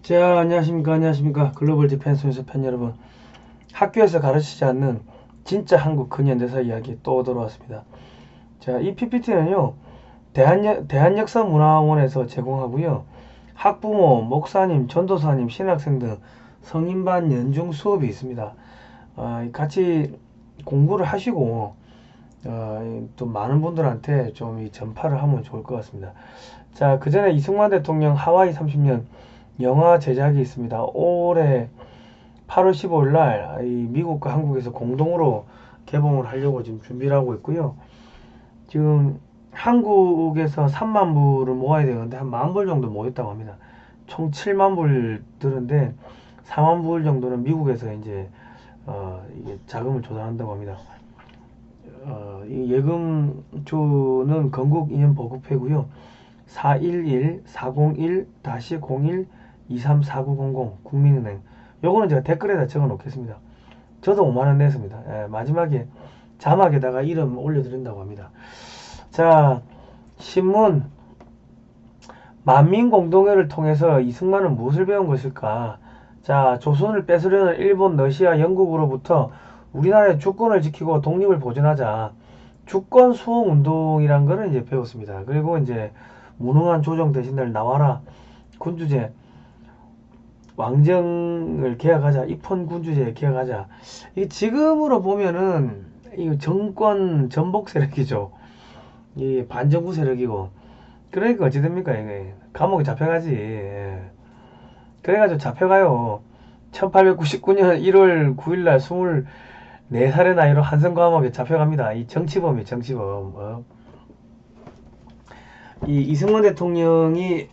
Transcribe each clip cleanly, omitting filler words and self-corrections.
자, 안녕하십니까. 글로벌 디펜스 뉴스 팬 여러분. 학교에서 가르치지 않는 진짜 한국 근현대사 이야기 또 들어왔습니다. 자, 이 PPT는요, 대한역사문화원에서 제공하고요. 학부모, 목사님, 전도사님, 신학생 등 성인반 연중 수업이 있습니다. 같이 공부를 하시고, 또 많은 분들한테 좀 이 전파를 하면 좋을 것 같습니다. 자, 그 전에 이승만 대통령 하와이 30년 영화 제작이 있습니다. 올해 8월 15일 날 미국과 한국에서 공동으로 개봉을 하려고 지금 준비를 하고 있고요. 지금 한국에서 3만 불을 모아야 되는데 한 만 불 정도 모였다고 합니다. 총 7만 불 드는데 4만 불 정도는 미국에서 이제 이게 자금을 조달한다고 합니다. 이 예금조는 건국인연보급회고요. 411-401-01-234900 국민은행. 요거는 제가 댓글에다 적어 놓겠습니다. 저도 5만원 냈습니다. 마지막에 자막에다가 이름 올려드린다고 합니다. 자, 신문. 만민공동회를 통해서 이승만은 무엇을 배운 것일까? 자, 조선을 뺏으려는 일본, 러시아, 영국으로부터 우리나라의 주권을 지키고 독립을 보존하자. 주권 수호 운동이란 거를 이제 배웠습니다. 그리고 이제 무능한 조정 대신들 나와라. 군주제. 왕정을 개혁하자. 입헌 군주제 개혁하자. 이 지금으로 보면은 이 정권 전복 세력이죠. 이 반정부 세력이고. 그러니까 어찌 됩니까 이게. 감옥에 잡혀가지. 그래가지고 잡혀가요. 1899년 1월 9일날 24살의 나이로 한성 감옥에 잡혀갑니다. 이 정치범이에요, 정치범. 이 이승만 대통령이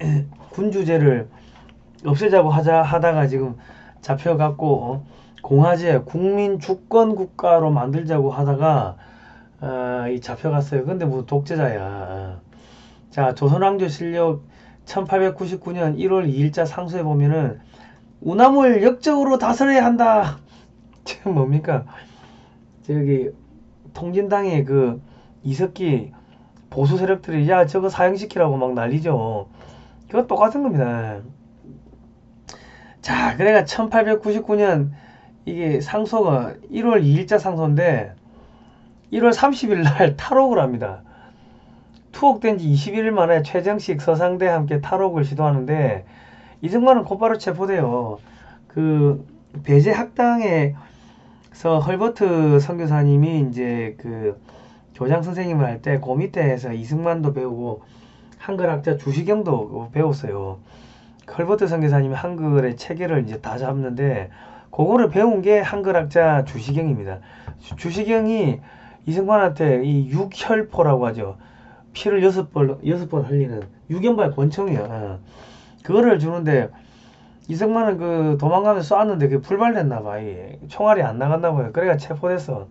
군주제를 없애자고 하다가 지금 잡혀갖고 공화제 국민 주권 국가로 만들자고 하다가 이 잡혀갔어요. 근데 무슨 독재자야. 자, 조선왕조 실력 1899년 1월 2일자 상소에 보면은 우남을 역적으로 다스려야 한다. 지금 뭡니까? 저기 통진당의 그 이석기 보수 세력들이 야 저거 사형시키라고 막 난리죠. 그거 똑같은 겁니다. 자, 그래가 1899년 이게 상소가 1월 2일자 상소인데 1월 30일 날 탈옥을 합니다. 투옥된 지 21일 만에 최정식 서상대 함께 탈옥을 시도하는데 이승만은 곧바로 체포돼요. 그 배제 학당에서 헐버트 선교사님이 이제 그 교장 선생님을 할 때 그 밑에서 이승만도 배우고 한글학자 주시경도 배웠어요. 헐버트 선교사님이 한글의 체계를 이제 다 잡는데 그거를 배운 게 한글학자 주시경입니다. 주시경이 이승만한테 이 육혈포라고 하죠. 피를 6번 흘리는 유견발 권총이야. 그거를 주는데 이승만은 그 도망가면서 쐈는데 그게 불발됐나봐. 총알이 안 나갔나봐요. 그래가 체포됐어.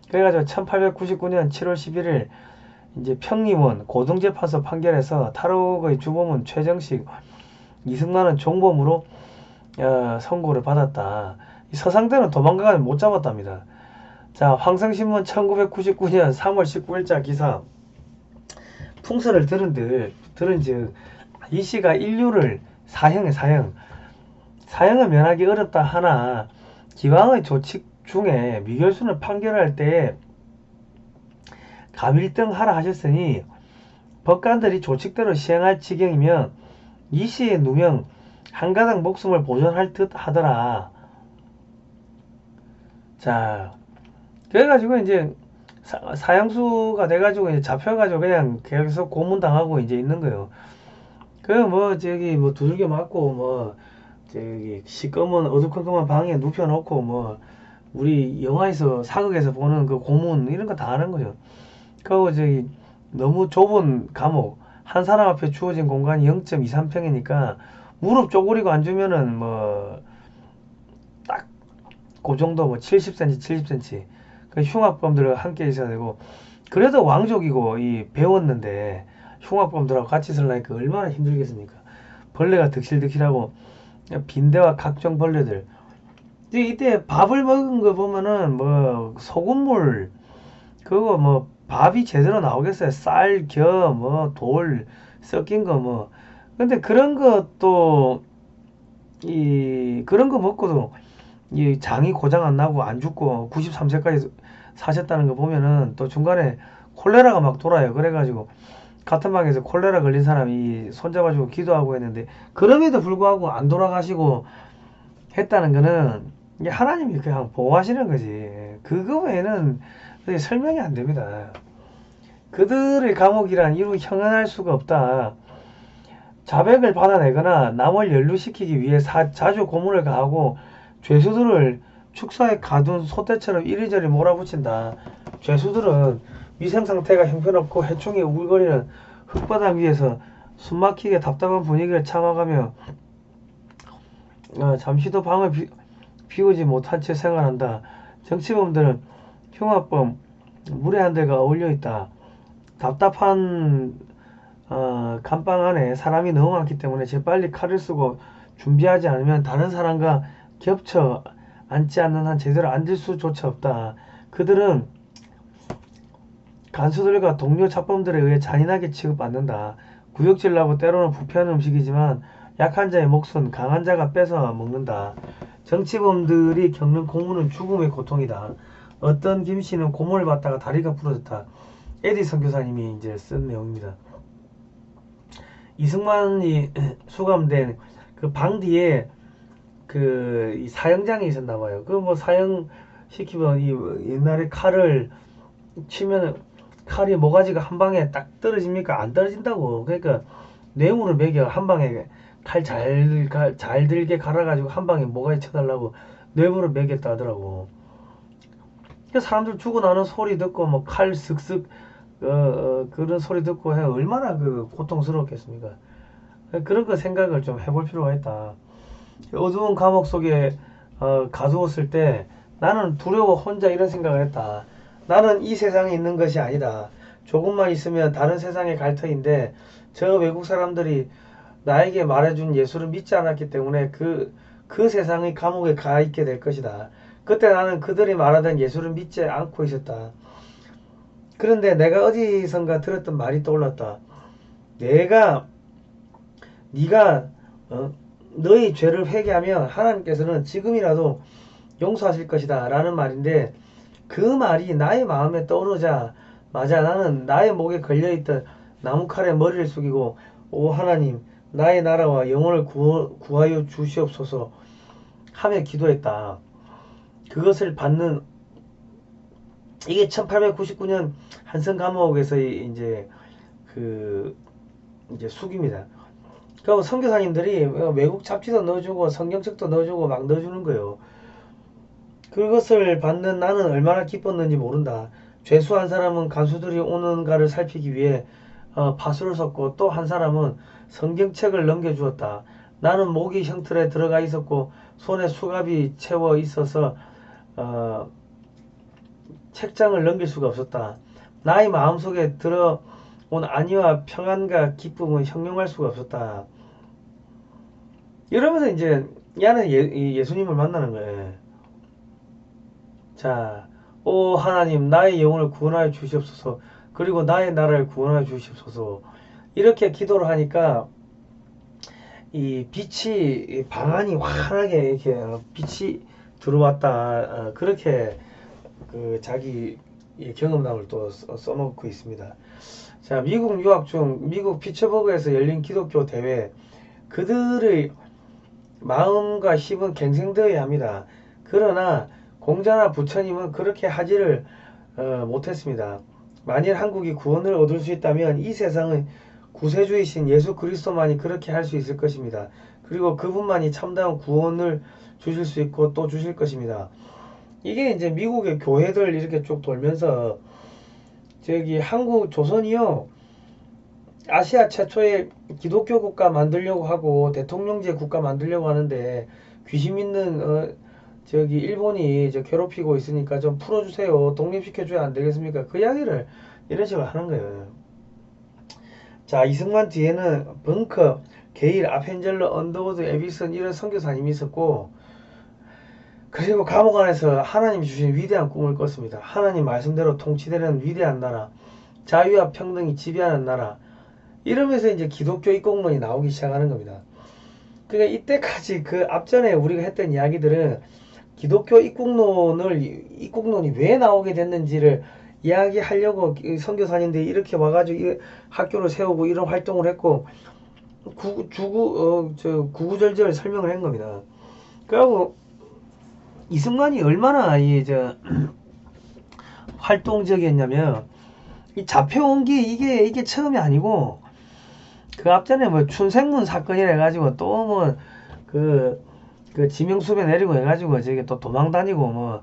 그래가지고 1899년 7월 11일 이제 평림원 고등재판소 판결에서 탈옥의 주범은 최정식, 이승만은 종범으로 선고를 받았다. 이 서상대는 도망가면 못 잡았답니다. 자, 황성신문 1999년 3월 19일자 기사. 풍설을 들은즉 이 씨가 인류를 사형을 면하기 어렵다 하나 기왕의 조칙 중에 미결순을 판결할 때 감일등하라 하셨으니 법관들이 조칙대로 시행할 지경이면 이 씨의 누명 한 가닥 목숨을 보존할 듯 하더라. 자, 그래가지고 이제 사형수가 돼가지고 이제 잡혀가지고 그냥 계속 고문당하고 이제 있는 거예요. 그 뭐 저기 뭐 두들겨 맞고 뭐 저기 시꺼먼 어두컴컴한 방에 눕혀놓고 뭐 우리 영화에서 사극에서 보는 그 고문 이런 거 다 하는 거죠. 그리고 저기 너무 좁은 감옥 한 사람 앞에 주어진 공간이 0.23평이니까 무릎 쪼그리고 앉으면은 뭐 딱 그 정도 뭐 70cm 70cm 그 흉악범들과 함께 있어야 되고 그래도 왕족이고 이 배웠는데 흉악범들하고 같이 살라니까 얼마나 힘들겠습니까. 벌레가 득실득실하고 빈대와 각종 벌레들. 이때 밥을 먹은 거 보면은 뭐 소금물 그거 뭐 밥이 제대로 나오겠어요. 쌀, 겨, 뭐 돌 섞인 거 뭐. 근데 그런 것도 그런 거 먹고도 이 장이 고장 안 나고 안 죽고 93세까지 사셨다는 거 보면은 또 중간에 콜레라가 막 돌아요. 그래가지고 같은 방에서 콜레라 걸린 사람이 손잡아주고 기도하고 했는데 그럼에도 불구하고 안 돌아가시고 했다는 거는 이게 하나님이 그냥 보호하시는 거지. 그거 외에는 설명이 안 됩니다. 그들의 감옥이란 이루 형언할 수가 없다. 자백을 받아내거나 남을 연루시키기 위해 자주 고문을 가하고 죄수들을 축사에 가둔 소떼처럼 이리저리 몰아붙인다. 죄수들은 위생상태가 형편없고 해충이 우글거리는 흙바닥 위에서 숨막히게 답답한 분위기를 참아가며 잠시도 방을 비우지 못한 채 생활한다. 정치범들은 흉악범, 무례한들과 어울려있다. 답답한 감방 안에 사람이 너무 많기 때문에 재빨리 칼을 쓰고 준비하지 않으면 다른 사람과 겹쳐 앉지 않는 한 제대로 앉을 수조차 없다. 그들은 간수들과 동료 잡범들에 의해 잔인하게 취급받는다. 구역질나고 때로는 부패한 음식이지만 약한 자의 몫은 강한 자가 뺏어 먹는다. 정치범들이 겪는 고문은 죽음의 고통이다. 어떤 김씨는 고문을 받다가 다리가 부러졌다. 에디 선교사님이 이제 쓴 내용입니다. 이승만이 수감된 그 방 뒤에 그 사형장이 있었나봐요. 그 뭐 사형 시키면 이 옛날에 칼을 치면 칼이 모가지가 한 방에 딱 떨어집니까? 안 떨어진다고. 그러니까 뇌물을 매겨 한 방에 칼 잘 들게 갈아가지고 한 방에 모가지 쳐달라고 뇌물을 매겼다 하더라고. 사람들 죽고 나는 소리 듣고 뭐 칼 슥슥 그런 소리 듣고 해 얼마나 그 고통스러웠겠습니까? 그런 거 생각을 좀 해볼 필요가 있다. 어두운 감옥 속에 가두었을 때 나는 두려워 혼자 이런 생각을 했다. 나는 이 세상에 있는 것이 아니다. 조금만 있으면 다른 세상에 갈 터인데 저 외국 사람들이 나에게 말해준 예수를 믿지 않았기 때문에 그 세상의 감옥에 가 있게 될 것이다. 그때 나는 그들이 말하던 예수를 믿지 않고 있었다. 그런데 내가 어디선가 들었던 말이 떠올랐다. 네가 너의 죄를 회개하면 하나님께서는 지금이라도 용서하실 것이다 라는 말인데 그 말이 나의 마음에 떠오르자 맞아 나는 나의 목에 걸려있던 나무칼에 머리를 숙이고 오 하나님 나의 나라와 영혼을 구하여 주시옵소서 하며 기도했다. 그것을 받는 이게 1899년 한성 감옥에서의 이제 숙입니다. 그리고 선교사님들이 외국 잡지도 넣어주고 성경책도 넣어주고 막 넣어주는 거예요. 그것을 받는 나는 얼마나 기뻤는지 모른다. 죄수 한 사람은 간수들이 오는가를 살피기 위해 파수를 섰고 또 한 사람은 성경책을 넘겨주었다. 나는 목이 형틀에 들어가 있었고 손에 수갑이 채워 있어서 책장을 넘길 수가 없었다. 나의 마음속에 들어온 안위와 평안과 기쁨은 형용할 수가 없었다. 이러면서 이제 야는 예수님을 만나는 거예요. 자, 오 하나님 나의 영혼을 구원하여 주시옵소서. 그리고 나의 나라를 구원하여 주시옵소서. 이렇게 기도를 하니까 이 빛이 방안이 환하게 이렇게 빛이 들어왔다. 그렇게 그 자기 경험담을 또 써놓고 있습니다. 자, 미국 유학 중 미국 피츠버그에서 열린 기독교 대회 그들의 마음과 힘은 갱생되어야 합니다. 그러나 공자나 부처님은 그렇게 하지를 못했습니다. 만일 한국이 구원을 얻을 수 있다면 이 세상의 구세주이신 예수 그리스도만이 그렇게 할 수 있을 것입니다. 그리고 그분만이 참다운 구원을 주실 수 있고 또 주실 것입니다. 이게 이제 미국의 교회들 이렇게 쭉 돌면서 저기 한국 조선이요 아시아 최초의 기독교 국가 만들려고 하고 대통령제 국가 만들려고 하는데 귀신 믿는 저기 일본이 괴롭히고 있으니까 좀 풀어주세요. 독립시켜줘야 안 되겠습니까? 그 이야기를 이런 식으로 하는 거예요. 자, 이승만 뒤에는 벙커, 게일, 아펜젤러, 언더우드, 에비슨 이런 선교사님이 있었고 그리고 감옥 안에서 하나님이 주신 위대한 꿈을 꿨습니다. 하나님 말씀대로 통치되는 위대한 나라, 자유와 평등이 지배하는 나라 이러면서 이제 기독교 입공론이 나오기 시작하는 겁니다. 그러니까 이때까지 그 앞전에 우리가 했던 이야기들은 기독교 입국론이 왜 나오게 됐는지를 이야기하려고 선교사님들이 이렇게 와가지고 학교를 세우고 이런 활동을 했고 구구절절 설명을 한 겁니다. 그리고 이승만이 얼마나 활동적이었냐면 이 잡혀온 게 이게 처음이 아니고 그 앞전에 뭐 춘생문 사건이라 해가지고 또 뭐 그 지명수배 내리고 해가지고 저기 또 도망 다니고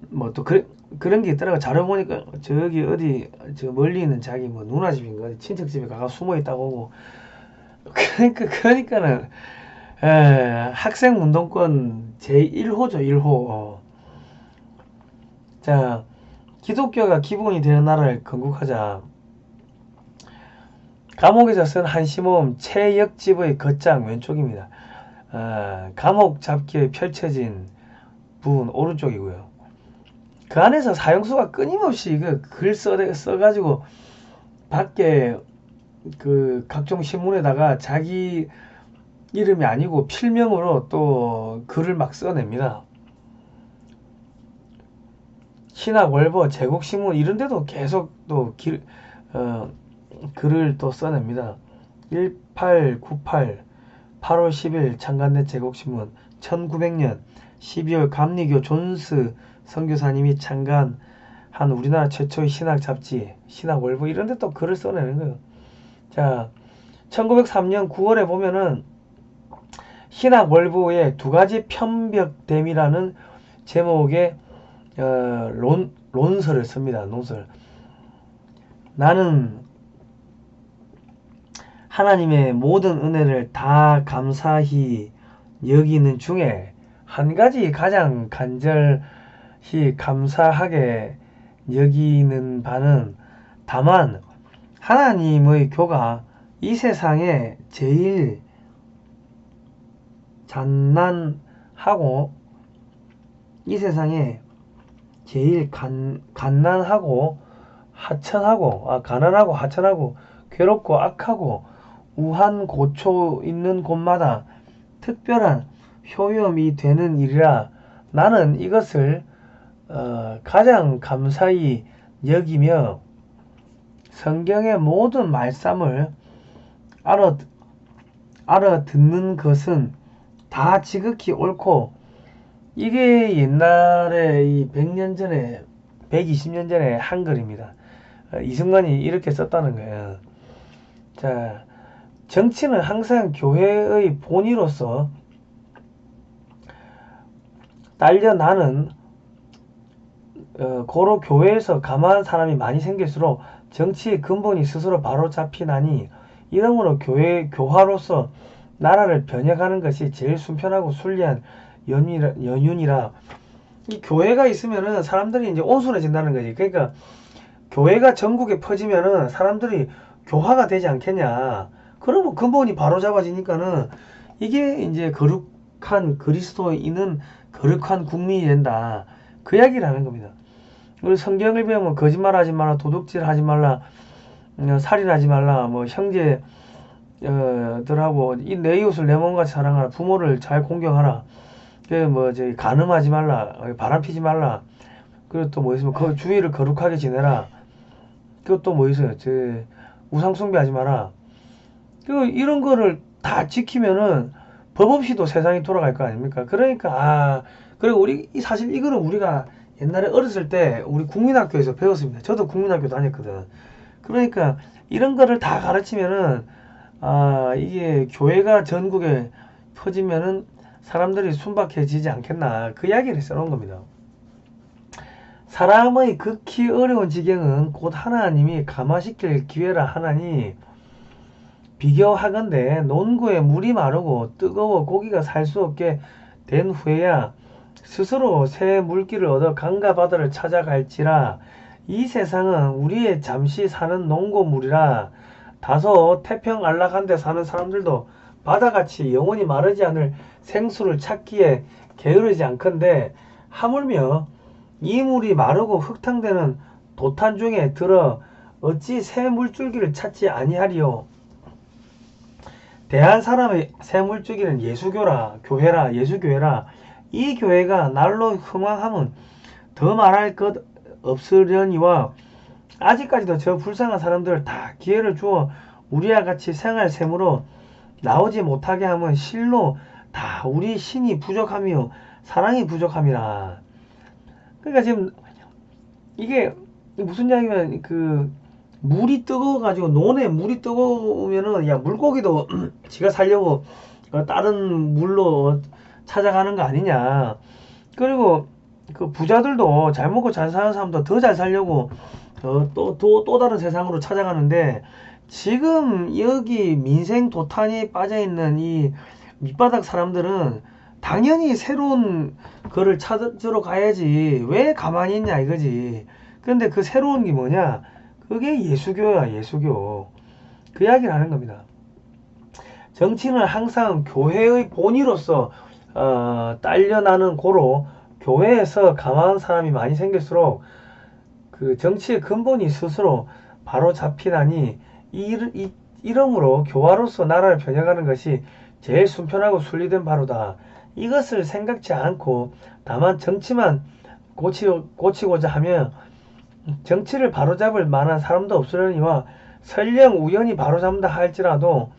뭐 또 그런 게 있더라고. 자료 보니까 저기 어디 저 멀리 있는 자기 뭐 누나 집인가 어디 친척 집에 가가 숨어 있다고 하고 그러니까는 학생 운동권 제1호죠 1호. 자, 기독교가 기본이 되는 나라를 건국하자. 감옥에서 쓴 한시모음 최역집의 겉장 왼쪽입니다. 감옥 잡기에 펼쳐진 부분 오른쪽이고요. 그 안에서 사형수가 끊임없이 글 써가지고 밖에 그 각종 신문에다가 자기 이름이 아니고 필명으로 또 글을 막 써냅니다. 신학월보, 제국신문 이런 데도 계속 또 글을 또 써냅니다. 1898, 8월 10일 창간된 제국신문, 1900년 12월 감리교 존스 선교사님이 창간한 우리나라 최초의 신학 잡지, 신학월보 이런 데 또 글을 써내는 거예요. 자, 1903년 9월에 보면은 신학월보의 두 가지 편벽됨이라는 제목의 논설을 씁니다. 논설. 나는 하나님의 모든 은혜를 다 감사히 여기는 중에 한 가지 가장 간절히 감사하게 여기는 바는 다만 하나님의 교가 이 세상에 제일 갓난하고 이 세상에 제일 가난하고 하천하고 괴롭고 악하고 우한 고초 있는 곳마다 특별한 효염이 되는 일이라 나는 이것을 가장 감사히 여기며 성경의 모든 말씀을 알아듣는 것은 다 지극히 옳고 이게 옛날에 이 100년 전에 120년 전에 한 글입니다. 이승만이 이렇게 썼다는 거예요. 자, 정치는 항상 교회의 본의로서 딸려 나는 고로 교회에서 가만한 사람이 많이 생길수록 정치의 근본이 스스로 바로 잡히나니 이러므로 교화로서 나라를 변혁하는 것이 제일 순편하고 순리한 연륜이라 이 교회가 있으면은 사람들이 이제 온순해진다는 거지. 그러니까 교회가 전국에 퍼지면은 사람들이 교화가 되지 않겠냐. 그러면 근본이 바로 잡아지니까는 이게 이제 거룩한 그리스도인은 거룩한 국민이 된다. 그 이야기를 하는 겁니다. 우리 성경을 배우면 거짓말하지 마라, 도둑질하지 말라, 살인하지 말라, 뭐 형제 들하고 내 이웃을 내 몸같이 사랑하라, 부모를 잘 공경하라, 간음하지 말라, 바람 피지 말라, 그리고 또 뭐 있으면 그 주의를 거룩하게 지내라. 그것도 뭐 있어요? 우상 숭배하지 마라. 이런 거를 다 지키면은 법 없이도 세상이 돌아갈 거 아닙니까? 그러니까 그리고 사실 이거는 우리가 옛날에 어렸을 때 우리 국민학교에서 배웠습니다. 저도 국민학교 다녔거든. 그러니까 이런 거를 다 가르치면은 이게 교회가 전국에 퍼지면은 사람들이 순박해지지 않겠나, 그 이야기를 써놓은 겁니다. 사람의 극히 어려운 지경은 곧 하나님이 감화시킬 기회라 하나니 비교하건대 논구에 물이 마르고 뜨거워 고기가 살 수 없게 된 후에야 스스로 새 물길을 얻어 강과 바다를 찾아갈지라. 이 세상은 우리의 잠시 사는 농고물이라. 다소 태평 안락한 데 사는 사람들도 바다같이 영원히 마르지 않을 생수를 찾기에 게으르지 않건대 하물며 이 물이 마르고 흙탕되는 도탄 중에 들어 어찌 새 물줄기를 찾지 아니하리요. 대한 사람의 세물주기는 예수교라, 교회라, 예수교회라. 이 교회가 날로 흥왕하면 더 말할 것 없으려니와 아직까지도 저 불쌍한 사람들 다 기회를 주어 우리와 같이 생활샘으로 나오지 못하게 하면 실로 다 우리 신이 부족하며 사랑이 부족함이라. 그러니까 지금 이게 무슨 이야기면 그 물이 뜨거워가지고 논에 물이 뜨거우면은 야 물고기도 지가 살려고 다른 물로 찾아가는 거 아니냐. 그리고 그 부자들도 잘 먹고 잘 사는 사람도 더 잘 살려고 또 다른 세상으로 찾아가는데 지금 여기 민생 도탄이 빠져있는 이 밑바닥 사람들은 당연히 새로운 거를 찾으러 가야지 왜 가만히 있냐 이거지. 근데 그 새로운 게 뭐냐, 그게 예수교야. 예수교. 그 이야기를 하는 겁니다. 정치는 항상 교회의 본의로서 딸려나는 고로 교회에서 가만한 사람이 많이 생길수록 그 정치의 근본이 스스로 바로 잡히나니 이러므로 교화로서 나라를 변형하는 것이 제일 순편하고 순리된 바로다. 이것을 생각지 않고 다만 정치만 고치고자 하면 정치를 바로잡을 만한 사람도 없으려니와 설령 우연히 바로잡는다 할지라도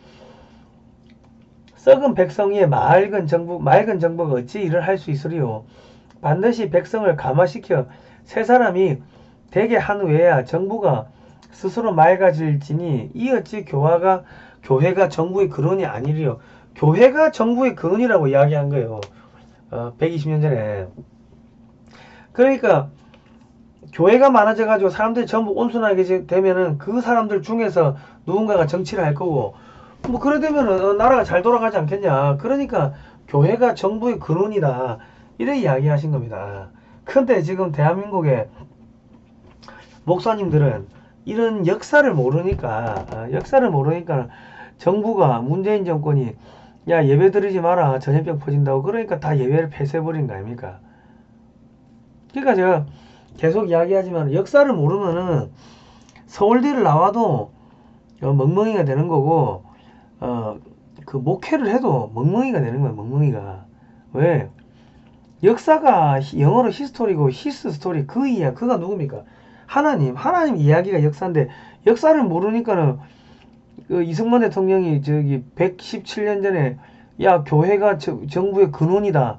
썩은 백성 위에 맑은 정부가 어찌 일을 할 수 있으리요. 반드시 백성을 감화시켜 새 사람이 되게 한 후에야 정부가 스스로 맑아질지니 이 어찌 교회가 정부의 근원이 아니리요. 교회가 정부의 근원이라고 이야기한 거예요. 120년 전에. 그러니까 교회가 많아져 가지고 사람들이 전부 온순하게 되면은 그 사람들 중에서 누군가가 정치를 할 거고, 뭐 그래 되면은 나라가 잘 돌아가지 않겠냐. 그러니까 교회가 정부의 근원이다 이렇게 이야기하신 겁니다. 근데 지금 대한민국의 목사님들은 이런 역사를 모르니까 정부가 문재인 정권이 야 예배 드리지 마라 전염병 퍼진다고 그러니까 다 예배를 폐쇄해버린 거 아닙니까. 그러니까 제가 계속 이야기하지만 역사를 모르면은 서울대를 나와도 멍멍이가 되는 거고 그 목회를 해도 멍멍이가 되는 거야. 멍멍이가. 왜? 역사가 영어로 히스토리고 히스 스토리 그가 누굽니까? 하나님 이야기가 역사인데 역사를 모르니까는 그 이승만 대통령이 저기 117년 전에 야 교회가 정부의 근원이다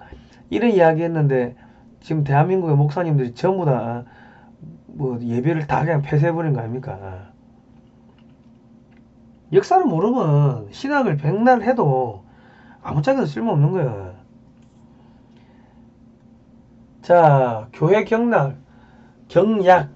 이런 이야기했는데 지금 대한민국의 목사님들이 전부 다 뭐 예배를 다 그냥 폐쇄해버린 거 아닙니까? 역사를 모르면 신학을 백날 해도 아무짝에도 쓸모없는 거야. 자, 교회 경락, 경약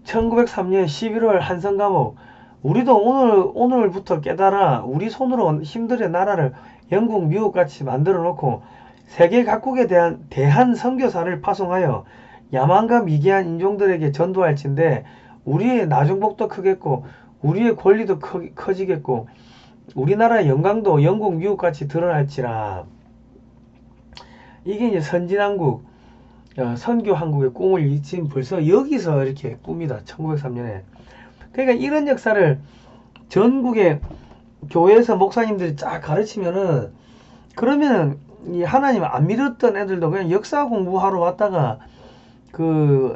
1903년 11월 한성 감옥. 우리도 오늘부터 깨달아 우리 손으로 힘들의 나라를 영국, 미국같이 만들어 놓고 세계 각국에 대한 대한 선교사를 파송하여 야만과 미개한 인종들에게 전도할진데 우리의 나중복도 크겠고 우리의 권리도 커지겠고 우리나라의 영광도 영국, 미국같이 드러날지라. 이게 이제 선진한국, 선교한국의 꿈을 지금 벌써 여기서 이렇게 꿉니다. 1903년에. 그러니까 이런 역사를 전국의 교회에서 목사님들이 쫙 가르치면은 그러면은 이 하나님 안 믿었던 애들도 그냥 역사 공부하러 왔다가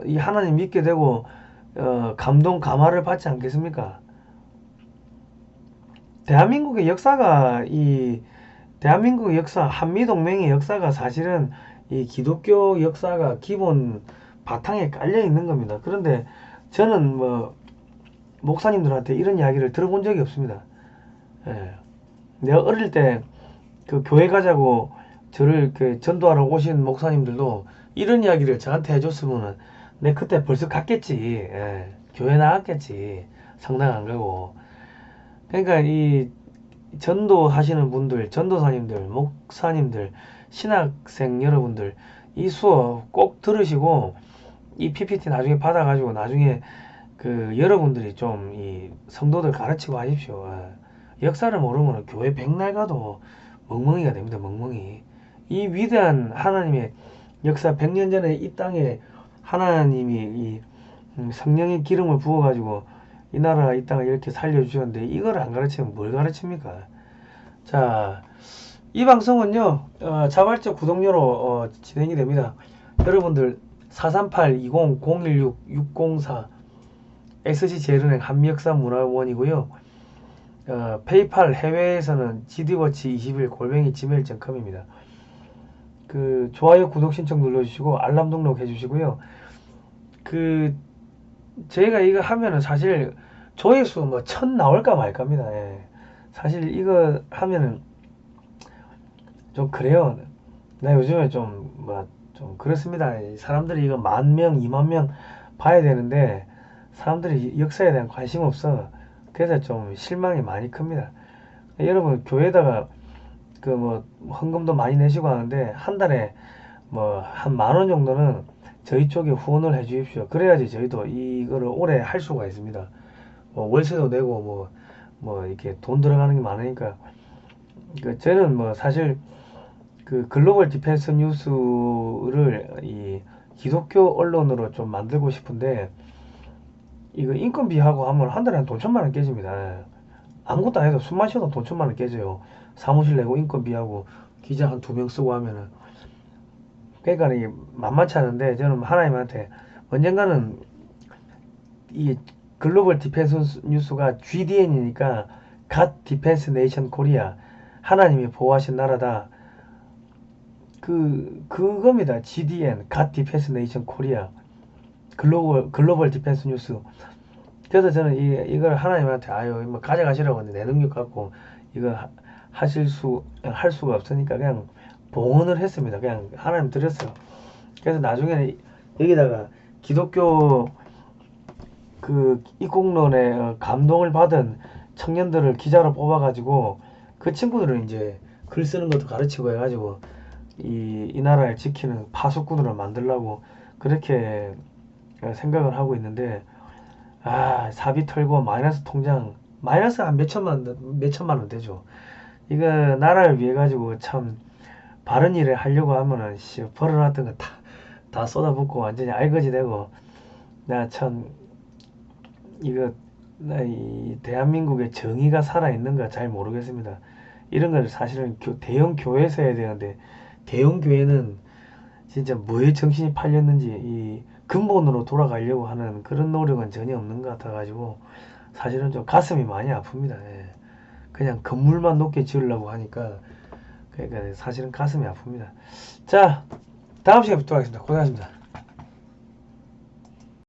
이 하나님 믿게 되고 감화를 받지 않겠습니까? 대한민국의 역사가 대한민국의 역사, 한미동맹의 역사가 사실은 이 기독교 역사가 기본 바탕에 깔려 있는 겁니다. 그런데 저는 뭐 목사님들한테 이런 이야기를 들어본 적이 없습니다. 예. 내가 어릴 때 그 교회 가자고 저를 전도하러 오신 목사님들도 이런 이야기를 저한테 해줬으면은 내 그때 벌써 갔겠지. 예. 교회 나갔겠지. 성당 안 가고. 그러니까 이 전도하시는 분들, 전도사님들, 목사님들, 신학생 여러분들 이 수업 꼭 들으시고 이 PPT 나중에 받아가지고 나중에 여러분들이 좀 이 성도들 가르치고 하십시오. 역사를 모르면 교회 백날 가도 멍멍이가 됩니다. 멍멍이. 이 위대한 하나님의 역사 100년 전에 이 땅에 하나님이 이 성령의 기름을 부어가지고 이 나라 이 땅을 이렇게 살려주셨는데 이걸 안 가르치면 뭘 가르칩니까? 자, 이 방송은요, 자발적 구독료로 진행이 됩니다. 여러분들 438-20-016-604 SC제일은행 한미역사문화원이고요. 페이팔 해외에서는 gd워치21 그 좋아요, 구독 신청 눌러주시고 알람 등록 해주시고요. 그 저희가 이거 하면은 사실 조회수 뭐 1000 나올까 말까입니다. 예. 사실 이거 하면은 좀 그래요. 나 요즘에 좀 그렇습니다. 사람들이 이거 10,000명, 20,000명 봐야 되는데 사람들이 역사에 대한 관심 없어. 그래서 좀 실망이 많이 큽니다. 여러분 교회에다가 그 뭐 헌금도 많이 내시고 하는데 한 달에 뭐 한 10,000원 정도는 저희 쪽에 후원을 해 주십시오. 그래야지 저희도 이거를 오래 할 수가 있습니다. 뭐 월세도 내고 뭐 이렇게 돈 들어가는 게 많으니까. 그 저는 뭐 사실 그 글로벌 디펜스 뉴스를 이 기독교 언론으로 좀 만들고 싶은데 이거 인건비하고 하면 한 달에 한 돈 1,000만 원 깨집니다. 아무것도 안 해도 숨 마셔도 돈 1,000만 원 깨져요. 사무실 내고 인건비하고 기자 한 2명 쓰고 하면은. 그러니까 이게 만만치 않은데 저는 하나님한테 언젠가는 이 글로벌 디펜스 뉴스가 GDN이니까 God Defense Nation Korea, 하나님이 보호하신 나라다. 그겁니다. GDN, God Defense Nation Korea, 글로벌 디펜스 뉴스. 그래서 저는 이걸 하나님한테 아유 뭐 가져가시라고 하는데 내 능력 갖고 이거 할 수가 없으니까 그냥 봉헌을 했습니다. 그냥 하나님 드렸어요. 그래서 나중에는 여기다가 기독교 그 이국론에 감동을 받은 청년들을 기자로 뽑아가지고 그 친구들은 이제 글 쓰는 것도 가르치고 해가지고 이 나라를 지키는 파수꾼으로 만들려고 그렇게 생각을 하고 있는데 사비 털고 마이너스 통장 마이너스 한 몇천만 원 되죠. 이거 나라를 위해 가지고 참 바른 일을 하려고 하면은 벌어놨던 거 다 쏟아붓고 완전히 알거지 되고 나 참 이거 이 대한민국의 정의가 살아있는가 잘 모르겠습니다. 이런 걸 사실은 대형 교회에서 해야 되는데 대형 교회는 진짜 뭐에 정신이 팔렸는지 이 근본으로 돌아가려고 하는 그런 노력은 전혀 없는 것 같아가지고 사실은 좀 가슴이 많이 아픕니다. 예. 그냥 건물만 높게 지으려고 하니까 그러니까 사실은 가슴이 아픕니다. 자, 다음 시간에 뵙도록 하겠습니다. 고생하셨습니다.